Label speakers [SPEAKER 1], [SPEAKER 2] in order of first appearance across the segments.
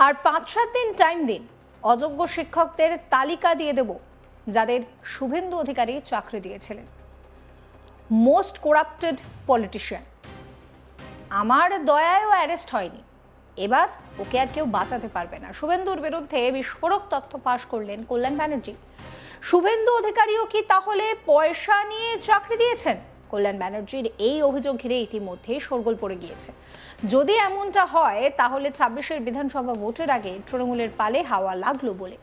[SPEAKER 1] আর 5-7 দিন টাইম দিন, অযোগ্য শিক্ষকদের তালিকা দিয়ে দেব যাদের শুভেন্দু অধিকারী চাকরি দিয়েছিলেন। Most corrupted politician. আমার দয়ায়ও অ্যারেস্ট হয়নি, এবার ওকে আর কেউ বাঁচাতে পারবে না। শুভেন্দুর বিরুদ্ধে বিস্ফোরক তথ্য ফাঁস করলেন কল্যাণ ব্যানার্জি। শুভেন্দু অধিকারীও কি তাহলে পয়সা নিয়ে চাকরি দিয়েছেন? কল্যাণ ব্যানার্জির এই অভিযোগ ঘিরে ইতিমধ্যেই শোরগোল পড়ে গিয়েছে। যদি এমনটা হয় তাহলে 26-এর বিধানসভা ভোটের আগে তৃণমূলের পালে হাওয়া লাগলো বলে।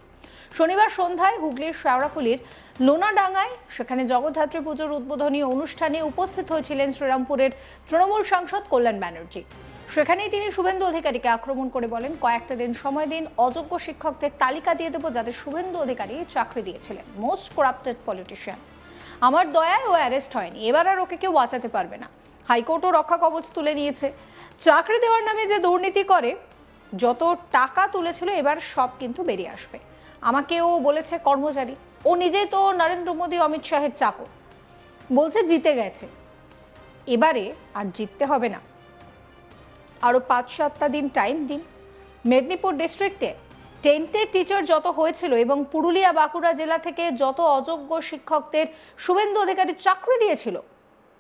[SPEAKER 1] শনিবার সন্ধ্যায় হুগলির শেওড়াফুলির লোনাডাঙ্গায় সেখানে জগদ্ধাত্রী পুজোর উদ্বোধনী অনুষ্ঠানে উপস্থিত হয়েছিলেন শ্রীরামপুরের তৃণমূল সাংসদ কল্যাণ ব্যানার্জি। সেখানেই তিনি শুভেন্দু অধিকারীকে আক্রমণ করে বলেন, কয়েকটা দিন সময় দিন, অযোগ্য শিক্ষকদের তালিকা দিয়ে দেবো যাদের শুভেন্দু অধিকারী চাকরি দিয়েছিলেন। Most corrupted politician. আমার দয়ায় ও অ্যারেস্ট হয়নি, এবার আর ওকে কেউ বাঁচাতে পারবে না। হাইকোর্টও রক্ষা কবচ তুলে নিয়েছে। চাকরি দেওয়ার নামে যে দুর্নীতি করে, যত টাকা তুলেছিল এবার সব কিন্তু বেরিয়ে আসবে। আমাকেও বলেছে কর্মচারী, ও নিজেই তো নরেন্দ্র মোদী অমিত শাহের চাকর। বলছে জিতে গেছে, এবারে আর জিততে হবে না, আরো 5-7টা দিন টাইম দিন। মেদিনীপুর ডিস্ট্রিক্টে টেন্টেড টিচার যত হয়েছিল এবং পুরুলিয়া বাঁকুড়া জেলা থেকে যত অযোগ্য শিক্ষকদের শুভেন্দু অধিকারী চাকরি দিয়েছিল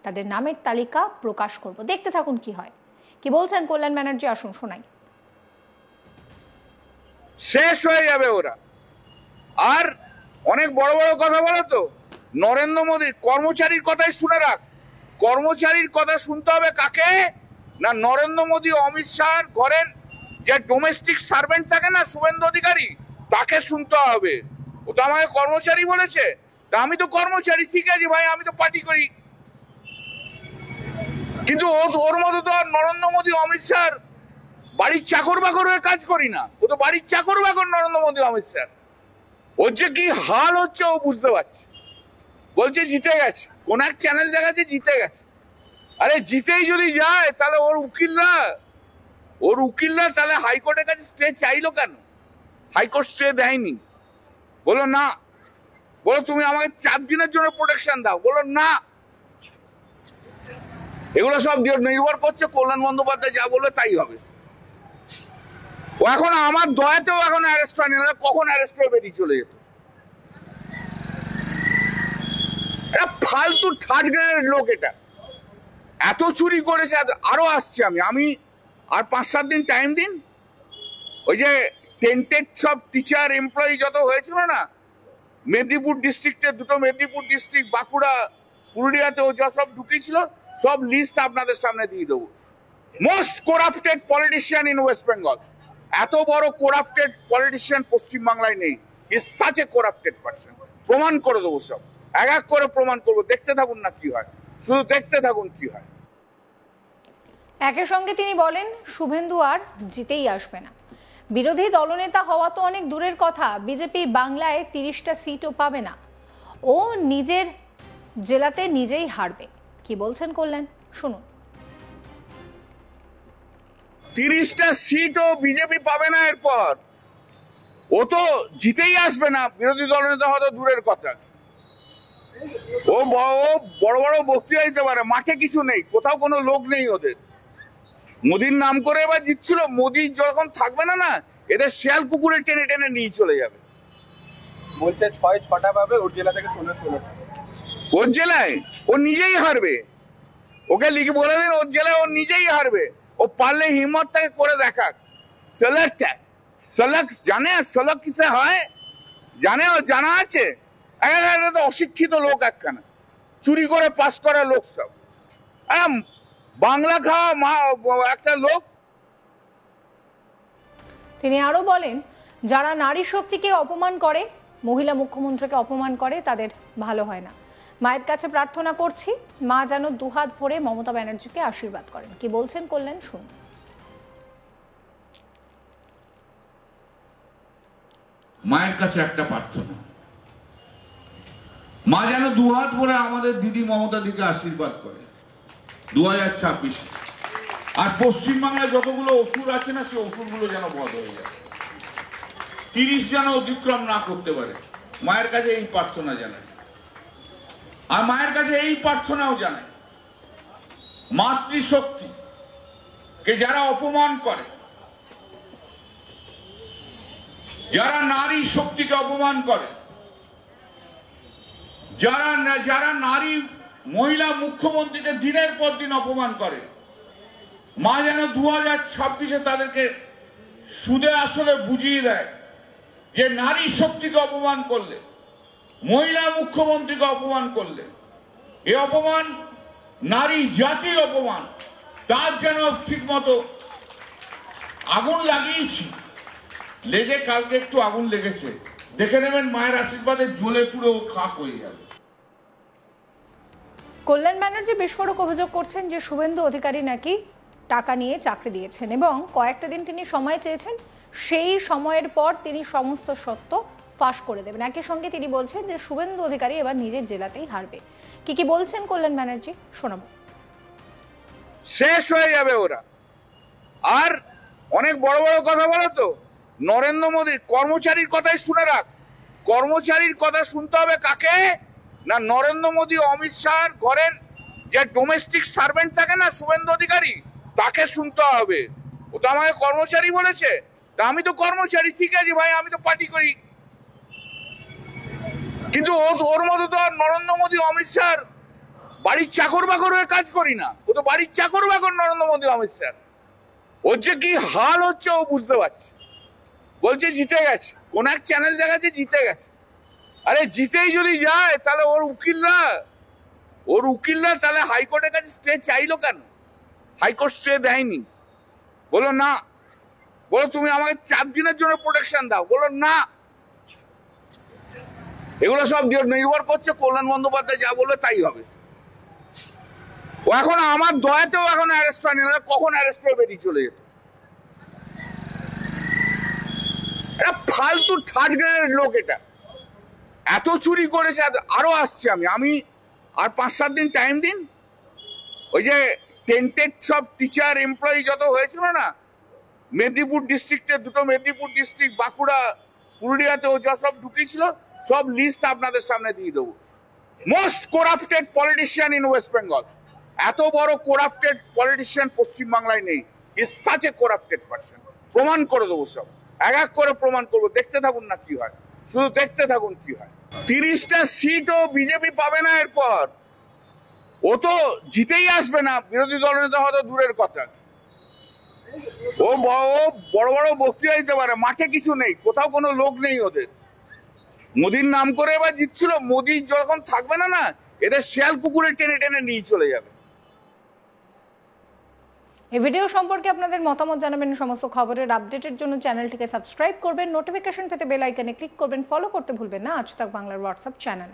[SPEAKER 1] তাদের নামের তালিকা প্রকাশ করব। দেখতে থাকুন কি হয়। কি বলছেন কল্যাণ ব্যানার্জি, আসুন শোনাই।
[SPEAKER 2] শেষ হয়ে যাবে ওরা। আর অনেক বড় বড় কথা বলে তো, নরেন্দ্র মোদী কর্মচারীর কথাই শুনে রাখ। কর্মচারীর কথা শুনতে হবে কাকে? না, নরেন্দ্র মোদী অমিত শাহর ঘরের যে ডোমেস্টিক সার্ভেন্ট থাকে না, শুভেন্দু অধিকারী, তাকে শুনতে হবে। ও তো আমাকে কর্মচারী বলেছে, তা আমি তো কর্মচারী, ঠিক আছে ভাই, আমি তো পার্টি করি, কিন্তু ওর মতো তো আর নরেন্দ্র মোদী অমিত শাহর বাড়ির চাকর বাকর হয়ে কাজ করি না। ও তো বাড়ির চাকর বাকর নরেন্দ্র মোদী অমিত শাহ। ওর যে কি হাল হচ্ছে ও বুঝতে পারছে। বলছে জিতে গেছে, কোন এক চ্যানেল দেখাচ্ছে জিতে গেছে। আরে জিতেই যদি যায় তাহলে ওর উকিলরা তাহলে হাইকোর্টের কাছে স্টে চাইলো কেন? হাইকোর্ট স্টে দেয়নি, বলো না, বলো তুমি আমাকে 4 দিনের জন্য প্রোটেকশন দাও, বলো না। এগুলো সব নির্ভর করছে কল্যাণ বন্দ্যোপাধ্যায় যা বলবে তাই হবে। ও এখন আমার দয়াতেও এখন অ্যারেস্ট হয়নি, না কখন অ্যারেস্ট হয়ে বেরিয়ে চলে যেত। এটা ফালতু থার্ড গ্রেডের লোক। এটা এত চুরি করেছে, আরো আসছে। আমি আর 5-7 দিন টাইম দিন। ওই যে টেন্টেড সব টিচার এমপ্লয়ি যত হয়েছিল না মেদিনীপুর ডিস্ট্রিক্টে, দুটো মেদিনীপুর ডিস্ট্রিক্ট, বাঁকুড়া, পুরুলিয়াতেও যা সব ঢুকেছিল, সব লিস্ট আপনাদের সামনে দিয়ে দেবো। Most corrupted politician in West Bengal. এত বড় করাপ্টেড পলিটিশিয়ান পশ্চিমবাংলায় নেই। Is such a corrupted person. প্রমাণ করে দেবো, সব এক এক করে প্রমাণ করবো। দেখতে থাকুন না কি হয়, শুধু দেখতে থাকুন কি হয়।
[SPEAKER 1] একই সঙ্গে তিনি বলেন, শুভেন্দু আর জিতেই আসবে না। বিরোধী দলনেতা হওয়া তো অনেক দূরের কথা, বিজেপি বাংলায় 30টা সিটও পাবে না। ও নিজের জেলাতে নিজেই হারবে। কি বলছেন কল্যাণ, শুনুন।
[SPEAKER 2] 30টা সিটও বিজেপি পাবে না এরপর। ও তো জিতেই আসবে না, বিরোধী দলনেতা হওয়া তো দূরের কথা। ও বড় বড় বক্তৃতা দিতে পারে, মাঠে কিছু নেই, কোথাও কোনো লোক নেই ওদের। মোদির নাম করে এবার জিতছিল, মোদি যখন থাকবে না, এদের শিয়াল কুকুরে টেনে টেনে নিয়ে চলে যাবে।
[SPEAKER 3] বলছে 6-6টা পাবে ওর জেলা থেকে, 16।
[SPEAKER 2] ওর জেলায় ও নিজেই হারবে। ওকে লিখে বলে দিন ওর জেলায় ও নিজেই হারবে। ও পারলে হিম্মত থেকে করে দেখাক। সলক জানে, সলক কিসে হয় জানে, ও জানা আছে। তো অশিক্ষিত লোক একখানা, চুরি করে পাস করা লোক সব। বাংলা খাওয়া একটা লোক।
[SPEAKER 1] তিনি আরো বলেন, যারা নারী শক্তিকে অপমান করে, মহিলা মুখ্যমন্ত্রীকে অপমান করে, তাদের ভালো হয় না। মায়ের কাছে প্রার্থনা করছি, মা যেন দুহাত ভরে মমতা ব্যানার্জিকে আশীর্বাদ করেন। কি বলছেন কল্যাণ, শুনুন।
[SPEAKER 4] মায়ের কাছে একটা প্রার্থনা, মা যেন দুহাত ভরে আমাদের দিদি মমতা দিকে আশীর্বাদ করে 2026। আর পশ্চিমবাংলায় যতগুলো অসুর আছে না, সেই অসুরগুলো যেন বধ হয়ে যায়, 30 যেন অতিক্রম না করতে পারে। মায়ের কাছে এই প্রার্থনা জানাই। আর মায়ের কাছে এই প্রার্থনাও জানাই, মাতৃশক্তি কে যারা অপমান করে, যারা নারী শক্তিকে অপমান করে, যারা নারী মহিলা মুখ্যমন্ত্রীকে দিনের পর দিন অপমান করে, মা যেন 2026-এ তাদেরকে সুদে আসলে বুঝিয়ে দেয় যে নারী শক্তিকে অপমান করলে, মহিলা মুখ্যমন্ত্রীকে অপমান করলে, এ অপমান নারী জাতির অপমান, তার যেন ঠিক মতো আগুন লাগিয়েছি। লেগে কালকে একটু আগুন লেগেছে, দেখে নেবেন মায়ের আশীর্বাদে জ্বলে পুরো খাক হয়ে যাবে।
[SPEAKER 1] কল্যাণ ব্যানার্জি বিস্ফোরক অভিযোগ করছেন যে শুভেন্দু অধিকারী নাকি টাকা নিয়ে চাকরি দিয়েছেন এবং কয়েকটা দিন তিনি সময় চেয়েছেন, সেই সময়ের পর তিনি সমস্ত সত্য ফাঁস করে দেবেন। একই সঙ্গে তিনি বলছেন যে শুভেন্দু অধিকারী এবার নিজের জেলাতেই হারবে। কি বলছেন কল্যাণ ব্যানার্জি, শোনাবো।
[SPEAKER 2] শেষ হয়ে যাবে ওরা। আর অনেক বড় বড় কথা বলো তো, নরেন্দ্র মোদী কর্মচারীর কথাই শুনে রাখ। কর্মচারীর কথা শুনতে হবে কাকে? না, নরেন্দ্র মোদী অমিত শাহর ঘরের যে ডোমেস্টিক সার্ভেন্ট থাকে না, শুভেন্দু অধিকারী, তাকে শুনতে হবে। ও তো আমাকে কর্মচারী বলেছে, তা আমি তো কর্মচারী, ঠিক আছে ভাই, আমি তো পার্টি করি, কিন্তু ওর মতো তো আর নরেন্দ্র মোদী অমিত শাহর বাড়ির চাকর বাকর হয়ে কাজ করি না। ও তো বাড়ির চাকর বাকর নরেন্দ্র মোদী অমিত শাহ। ওর যে কি হাল হচ্ছে ও বুঝতে পারছে। বলছে জিতে গেছে, কোন এক চ্যানেল দেখাচ্ছে জিতে গেছে। আরে জিতেই যদি যায় তাহলে ওর উকিলরা তাহলে হাইকোর্টের কাছে স্টে চাইলো কেন? হাইকোর্ট স্টে দেয়নি, বলো না, বলো তুমি আমাকে 4 দিনের জন্য প্রোটেকশন দাও, বলো না। এগুলো সব নির্ভর করছে কল্যাণ বন্দ্যোপাধ্যায় যা বলবে তাই হবে। ও এখন আমার দয়াতেও এখন অ্যারেস্ট হয়নি, না কখন অ্যারেস্ট হয়ে বেরিয়ে চলে যেত। এটা ফালতু থার্ড গ্রেডের লোক। এটা এত চুরি করেছে, আরো আসছে। আমি আর 5-7 দিন টাইম দিন। ওই যে টেন্টেড সব টিচার এমপ্লয়ি যত হয়েছিল না মেদিনীপুর ডিস্ট্রিক্টে, 2টো মেদিনীপুর ডিস্ট্রিক্ট, বাঁকুড়া, পুরুলিয়াতে ও যা সব ঢুকিয়েছিল সব লিস্ট আপনাদের সামনে দিয়ে দেবো। Most corrupted politician in West Bengal. এত বড় করাপ্টেড পলিটিশিয়ান পশ্চিমবাংলায় নেই। Is such a corrupted person. প্রমাণ করে দেবো সব, এক করে প্রমাণ করবো। দেখতে থাকুন না কি হয়, শুধু দেখতে থাকুন কি হয়। 30টা সিটও বিজেপি পাবে না এরপর। ও তো জিতেই আসবে না, বিরোধী দলনেতা হয়তো দূরের কথা। ও বড় বড় বক্তৃতা দিতে পারে, মাঠে কিছু নেই, কোথাও কোনো লোক নেই ওদের। মোদির নাম করে এবার জিতছিল, মোদি যখন থাকবে না, না এদের শেয়াল কুকুরে টেনে টেনে নিয়ে চলে যাবে।
[SPEAKER 1] এই ভিডিও সম্পর্কে আপনাদের মতামত জানাবেন। সমস্ত খবরের আপডেটের জন্য চ্যানেলটিকে সাবস্ক্রাইব করবেন, নোটিফিকেশন পেতে বেল আইকনে ক্লিক করবেন, ফলো করতে ভুলবেন না আজ তাক বাংলার হোয়াটসঅ্যাপ চ্যানেল।